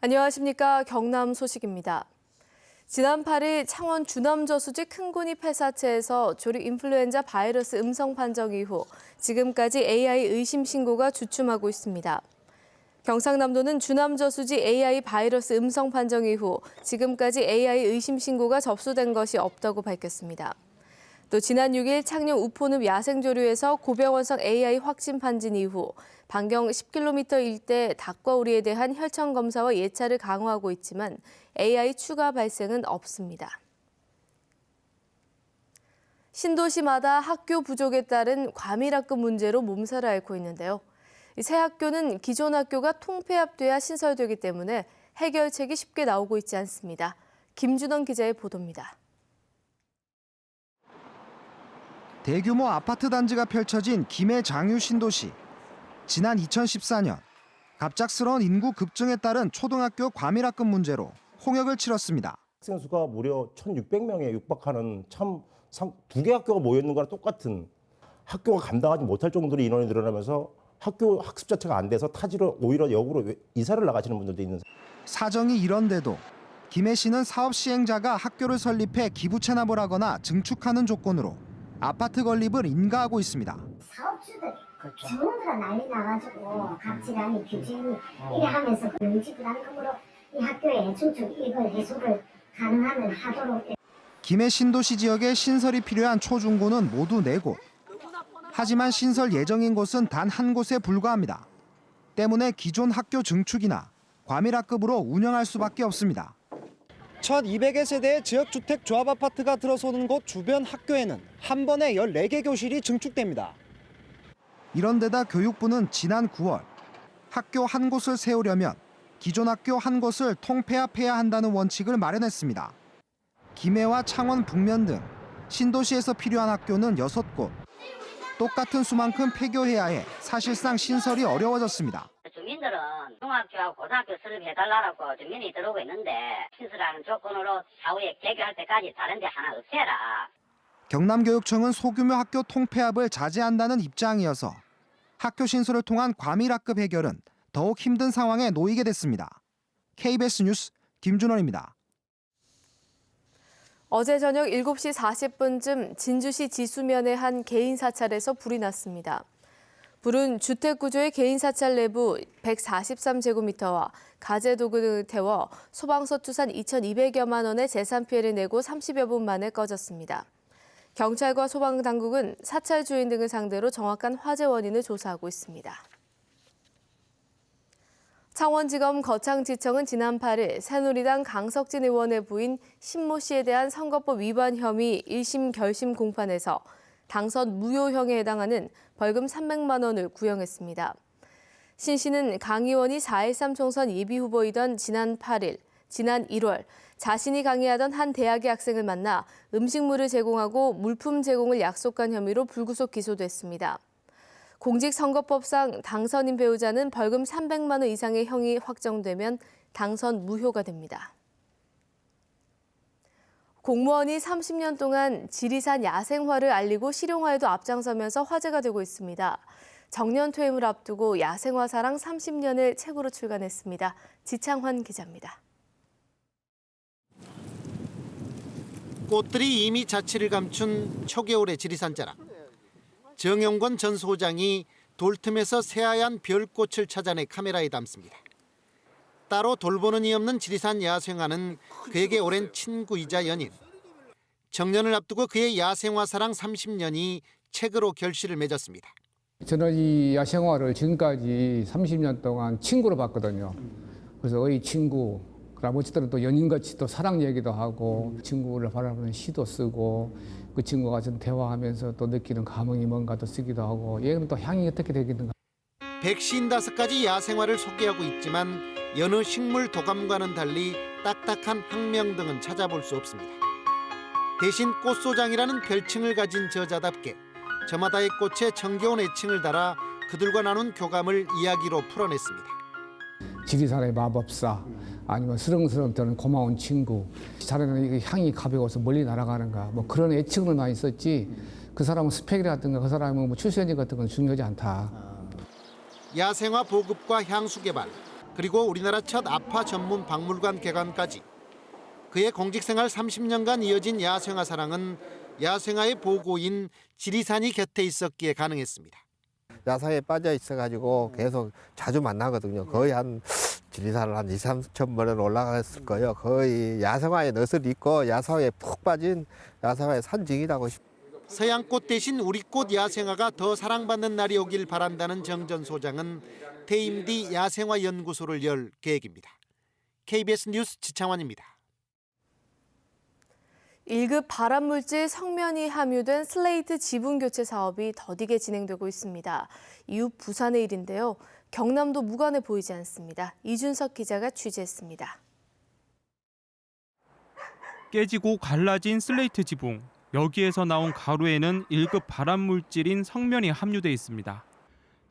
안녕하십니까. 경남 소식입니다. 지난 8일 창원 주남저수지 큰군이 폐사체에서 조류 인플루엔자 바이러스 음성 판정 이후 지금까지 AI 의심 신고가 주춤하고 있습니다. 경상남도는 주남저수지 AI 바이러스 음성 판정 이후 지금까지 AI 의심 신고가 접수된 것이 없다고 밝혔습니다. 또 지난 6일 창녕 우포늪 야생조류에서 고병원성 AI 확진 판진 이후 반경 10km 일대 닭과 오리에 대한 혈청 검사와 예찰을 강화하고 있지만 AI 추가 발생은 없습니다. 신도시마다 학교 부족에 따른 과밀학급 문제로 몸살을 앓고 있는데요. 새 학교는 기존 학교가 통폐합돼야 신설되기 때문에 해결책이 쉽게 나오고 있지 않습니다. 김준원 기자의 보도입니다. 대규모 아파트 단지가 펼쳐진 김해 장유 신도시. 지난 2014년 갑작스러운 인구 급증에 따른 초등학교 과밀학급 문제로 홍역을 치렀습니다. 학생 수가 무려 1,600명에 육박하는 참 두 개 학교가 모여 있는 거랑 똑같은, 학교가 감당하지 못할 정도로 인원이 늘어나면서 학교 학습 자체가 안 돼서 타지로 오히려 역으로 이사를 나가시는 분들도 있는. 사정이 이런데도 김해시는 사업 시행자가 학교를 설립해 기부 체납을 하거나 증축하는 조건으로 아파트 건립을 인가하고 있습니다. 사업주들이 전부 다 난리 나가지고 갑질하니 규제니 이래 하면서 명지 부담금으로 이 학교에 증축 이걸 해소를 가능하면 하도록. 김해 신도시 지역에 신설이 필요한 초중고는 모두 4곳. 하지만 신설 예정인 곳은 단 한 곳에 불과합니다. 때문에 기존 학교 증축이나 과밀학급으로 운영할 수밖에 없습니다. 1,200여 세대의 지역주택 조합 아파트가 들어서는 곳 주변 학교에는 한 번에 14개 교실이 증축됩니다. 이런 데다 교육부는 지난 9월 학교 한 곳을 세우려면 기존 학교 한 곳을 통폐합해야 한다는 원칙을 마련했습니다. 김해와 창원 북면 등 신도시에서 필요한 학교는 6곳. 똑같은 수만큼 폐교해야 해 사실상 신설이 어려워졌습니다. 주민들은 중학교하고 고등학교 설립해달라고 주민이 들어오고 있는데 신설하는 조건으로 사후에 개교할 때까지 다른 데 하나 없애라. 경남교육청은 소규모 학교 통폐합을 자제한다는 입장이어서 학교 신설을 통한 과밀학급 해결은 더욱 힘든 상황에 놓이게 됐습니다. KBS 뉴스 김준원입니다. 어제 저녁 7시 40분쯤 진주시 지수면의 한 개인 사찰에서 불이 났습니다. 불은 주택 구조의 개인 사찰 내부 143제곱미터와 가재 도구 등을 태워 소방서 투산 2,200여만 원의 재산 피해를 내고 30여 분 만에 꺼졌습니다. 경찰과 소방당국은 사찰 주인 등을 상대로 정확한 화재 원인을 조사하고 있습니다. 창원지검 거창지청은 지난 8일 새누리당 강석진 의원의 부인 신모 씨에 대한 선거법 위반 혐의 1심 결심 공판에서 당선 무효형에 해당하는 벌금 300만 원을 구형했습니다. 신 씨는 강 의원이 4.13 총선 예비후보이던 지난 8일, 지난 1월 자신이 강의하던 한 대학의 학생을 만나 음식물을 제공하고 물품 제공을 약속한 혐의로 불구속 기소됐습니다. 공직선거법상 당선인 배우자는 벌금 300만 원 이상의 형이 확정되면 당선 무효가 됩니다. 공무원이 30년 동안 지리산 야생화를 알리고 실용화에도 앞장서면서 화제가 되고 있습니다. 정년 퇴임을 앞두고 야생화 사랑 30년을 책으로 출간했습니다. 지창환 기자입니다. 꽃들이 이미 자취를 감춘 초겨울의 지리산 자락. 정영권 전 소장이 돌틈에서 새하얀 별꽃을 찾아내 카메라에 담습니다. 따로 돌보는 이 없는 지리산 야생화는 그에게 오랜 친구이자 연인. 정년을 앞두고 그의 야생화 사랑 30년이 책으로 결실을 맺었습니다. 저는 이 야생화를 지금까지 30년 동안 친구로 봤거든요. 그래서 의 친구, 나머지들은 또 연인같이 또 사랑 얘기도 하고 친구를 바라보는 시도 쓰고 그 친구가 좀 대화하면서 또 느끼는 감흥이 뭔가 또 쓰기도 하고 얘는 또 향이 어떻게 되겠는가. 155가지 야생화를 소개하고 있지만 여느 식물 도감과는 달리 딱딱한 학명 등은 찾아볼 수 없습니다. 대신 꽃소장이라는 별칭을 가진 저자답게 저마다의 꽃에 정겨운 애칭을 달아 그들과 나눈 교감을 이야기로 풀어냈습니다. 지리산의 마법사, 아니면 스렁스렁 떠는 고마운 친구, 자네는 향이 가벼워서 멀리 날아가는가, 뭐 그런 애칭을 많이 썼지 그 사람은 스펙이라든가 그 사람은 뭐 출생지 같은 건 중요하지 않다. 야생화 보급과 향수 개발, 그리고 우리나라 첫 아파 전문 박물관 개관까지 그의 공직생활 30년간 이어진 야생화 사랑은 야생화의 보고인 지리산이 곁에 있었기에 가능했습니다. 야사에 빠져 있어가지고 계속 자주 만나거든요. 거의 한 지리산을 한 2, 3천 번은 올라갔을 거예요. 거의 야생화에 넋을 잊고 야사에 푹 빠진 야생화의 산증이라고 싶어요. 서양꽃 대신 우리꽃 야생화가 더 사랑받는 날이 오길 바란다는 정전 소장은 태임디 야생화 연구소를 열 계획입니다. KBS 뉴스 지창환입니다. 1급 발암물질 성면이 함유된 슬레이트 지붕 교체 사업이 더디게 진행되고 있습니다. 이후 부산의 일인데요. 경남도 무관해 보이지 않습니다. 이준석 기자가 취재했습니다. 깨지고 갈라진 슬레이트 지붕. 여기에서 나온 가루에는 1급 발암물질인 성면이 함유돼 있습니다.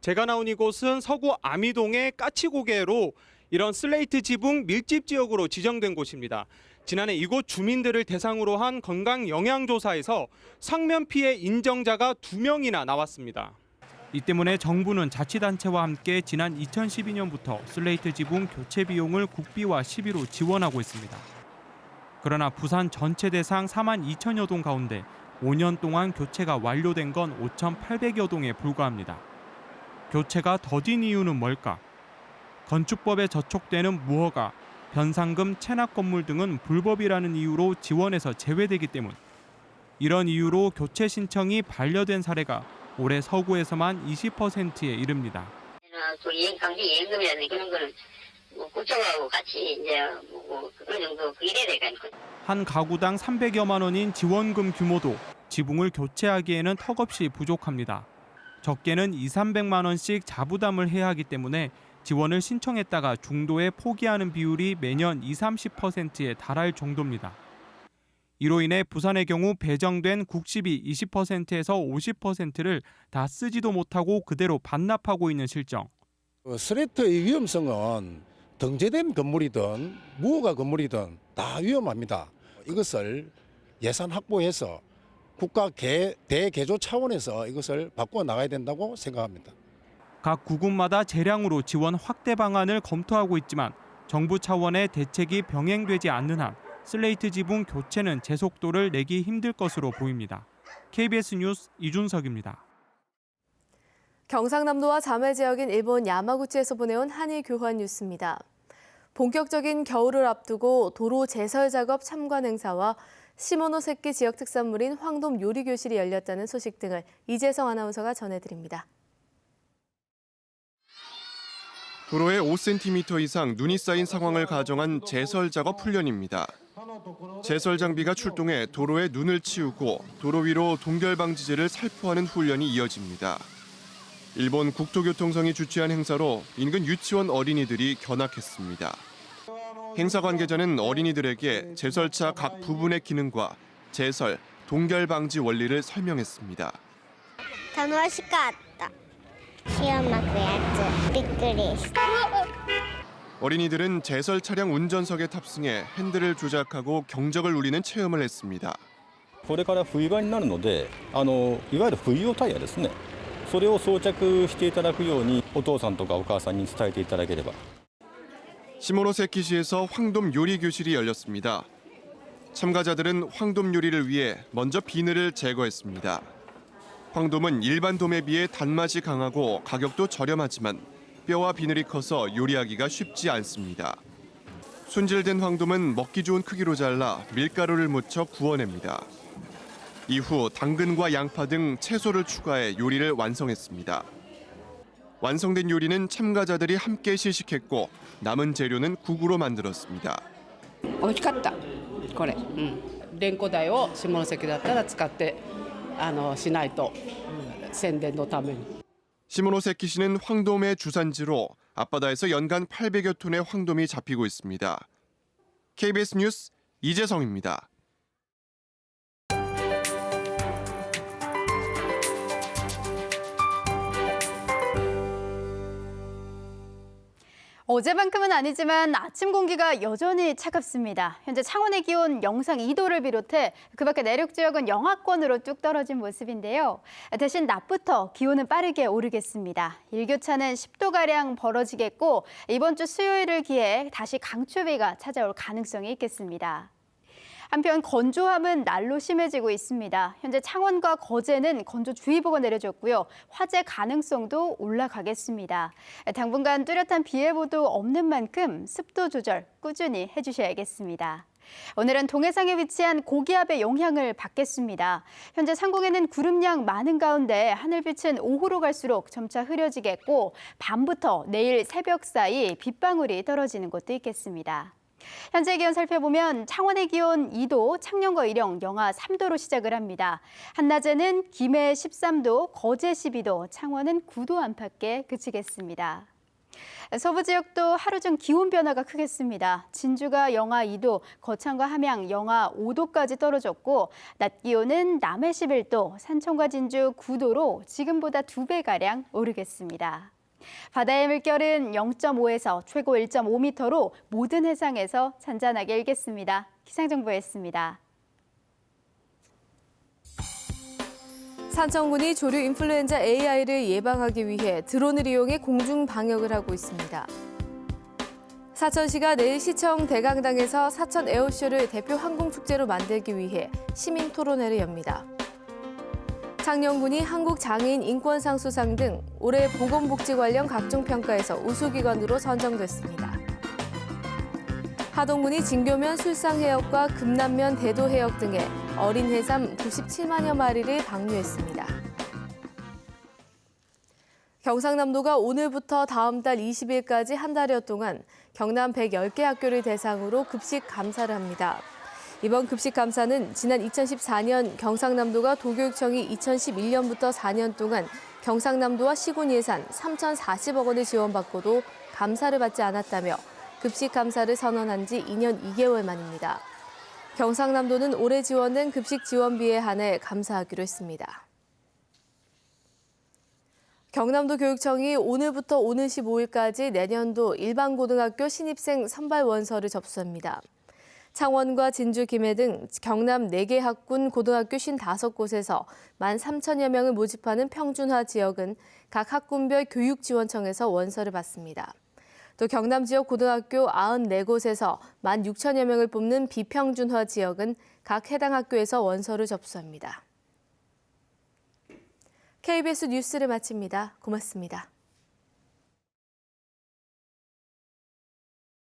제가 나온 이곳은 서구 아미동의 까치고개로 이런 슬레이트 지붕 밀집 지역으로 지정된 곳입니다. 지난해 이곳 주민들을 대상으로 한 건강 영양조사에서 성면 피해 인정자가 2명이나 나왔습니다. 이 때문에 정부는 자치단체와 함께 지난 2012년부터 슬레이트 지붕 교체 비용을 국비와 시비로 지원하고 있습니다. 그러나 부산 전체 대상 4만 2천여 동 가운데 5년 동안 교체가 완료된 건 5,800여 동에 불과합니다. 교체가 더딘 이유는 뭘까? 건축법에 저촉되는 무허가, 변상금, 체납 건물 등은 불법이라는 이유로 지원에서 제외되기 때문. 이런 이유로 교체 신청이 반려된 사례가 올해 서구에서만 20%에 이릅니다. 강제 예금이라든지 그런 거는 국정하고 같이 이제 그런 정도 이래야 되니까. 한 가구당 300여만 원인 지원금 규모도 지붕을 교체하기에는 턱없이 부족합니다. 적게는 200~300만 원씩 자부담을 해야 하기 때문에 지원을 신청했다가 중도에 포기하는 비율이 매년 20~30%에 달할 정도입니다. 이로 인해 부산의 경우 배정된 국시비 20%에서 50%를 다 쓰지도 못하고 그대로 반납하고 있는 실정. 슬레이트의 위험성은 등재된 건물이든 무허가 건물이든 다 위험합니다. 이것을 예산 확보해서 국가 대개조 차원에서 이것을 바꿔 나가야 된다고 생각합니다. 각 구군마다 재량으로 지원 확대 방안을 검토하고 있지만 정부 차원의 대책이 병행되지 않는 한 슬레이트 지붕 교체는 제속도를 내기 힘들 것으로 보입니다. KBS 뉴스 이준석입니다. 경상남도와 자매 지역인 일본 야마구치에서 보내온 한일 교환 뉴스입니다. 본격적인 겨울을 앞두고 도로 제설 작업 참관 행사와 시모노세키 지역 특산물인 황돔 요리 교실이 열렸다는 소식 등을 이재성 아나운서가 전해드립니다. 도로에 5cm 이상 눈이 쌓인 상황을 가정한 제설 작업 훈련입니다. 제설 장비가 출동해 도로에 눈을 치우고 도로 위로 동결 방지제를 살포하는 훈련이 이어집니다. 일본 국토교통성이 주최한 행사로 인근 유치원 어린이들이 견학했습니다. 행사 관계자는 어린이들에게 제설차 각 부분의 기능과 제설, 동결 방지 원리를 설명했습니다. 楽しかった。塩まくやつびっくりした。 어린이들은 제설 차량 운전석에 탑승해 핸들을 조작하고 경적을 울리는 체험을 했습니다. これから冬場になるので、いわゆる冬用タイヤですね。それを装着していただくようにお父さんとかお母さんに伝えていただければ。 시모노세키시에서 황돔 요리 교실이 열렸습니다. 참가자들은 황돔 요리를 위해 먼저 비늘을 제거했습니다. 황돔은 일반 돔에 비해 단맛이 강하고 가격도 저렴하지만 뼈와 비늘이 커서 요리하기가 쉽지 않습니다. 손질된 황돔은 먹기 좋은 크기로 잘라 밀가루를 묻혀 구워냅니다. 이후 당근과 양파 등 채소를 추가해 요리를 완성했습니다. 완성된 요리는 참가자들이 함께 시식했고 남은 재료는 국으로 만들었습니다. 美味しかった。これ、レンコダイを下関だったら使ってしないと宣伝のために。 시모노세키시는 황돔의 주산지로 앞바다에서 연간 800여 톤의 황돔이 잡히고 있습니다. KBS 뉴스 이재성입니다. 어제만큼은 아니지만 아침 공기가 여전히 차갑습니다. 현재 창원의 기온 영상 2도를 비롯해 그 밖에 내륙 지역은 영하권으로 뚝 떨어진 모습인데요. 대신 낮부터 기온은 빠르게 오르겠습니다. 일교차는 10도가량 벌어지겠고 이번 주 수요일을 기해 다시 강추위가 찾아올 가능성이 있겠습니다. 한편 건조함은 날로 심해지고 있습니다. 현재 창원과 거제는 건조주의보가 내려졌고요. 화재 가능성도 올라가겠습니다. 당분간 뚜렷한 비 예보도 없는 만큼 습도 조절 꾸준히 해주셔야겠습니다. 오늘은 동해상에 위치한 고기압의 영향을 받겠습니다. 현재 상공에는 구름량 많은 가운데 하늘빛은 오후로 갈수록 점차 흐려지겠고 밤부터 내일 새벽 사이 빗방울이 떨어지는 곳도 있겠습니다. 현재 기온 살펴보면 창원의 기온 2도, 창녕과 의령 영하 3도로 시작을 합니다. 한낮에는 김해 13도, 거제 12도, 창원은 9도 안팎에 그치겠습니다. 서부 지역도 하루 중 기온 변화가 크겠습니다. 진주가 영하 2도, 거창과 함양 영하 5도까지 떨어졌고 낮 기온은 남해 11도, 산청과 진주 9도로 지금보다 2배가량 오르겠습니다. 바다의 물결은 0.5에서 최고 1.5m로 모든 해상에서 잔잔하게 일겠습니다. 기상정보였습니다. 산청군이 조류 인플루엔자 AI를 예방하기 위해 드론을 이용해 공중 방역을 하고 있습니다. 사천시가 내일 시청 대강당에서 사천 에어쇼를 대표 항공축제로 만들기 위해 시민 토론회를 엽니다. 창녕군이 한국장애인 인권상 수상 등 올해 보건복지 관련 각종 평가에서 우수기관으로 선정됐습니다. 하동군이 진교면 술상해역과 금남면 대도해역 등의 어린 해삼 97만여 마리를 방류했습니다. 경상남도가 오늘부터 다음 달 20일까지 한 달여 동안 경남 110개 학교를 대상으로 급식 감사를 합니다. 이번 급식 감사는 지난 2014년 경상남도가 도교육청이 2011년부터 4년 동안 경상남도와 시군 예산 3,040억 원을 지원받고도 감사를 받지 않았다며 급식 감사를 선언한 지 2년 2개월 만입니다. 경상남도는 올해 지원된 급식 지원비에 한해 감사하기로 했습니다. 경남도 교육청이 오늘부터 오는 15일까지 내년도 일반고등학교 신입생 선발 원서를 접수합니다. 창원과 진주, 김해 등 경남 4개 학군 고등학교 55곳에서 13,000여 명을 모집하는 평준화 지역은 각 학군별 교육지원청에서 원서를 받습니다. 또 경남 지역 고등학교 94곳에서 16,000여 명을 뽑는 비평준화 지역은 각 해당 학교에서 원서를 접수합니다. KBS 뉴스를 마칩니다. 고맙습니다.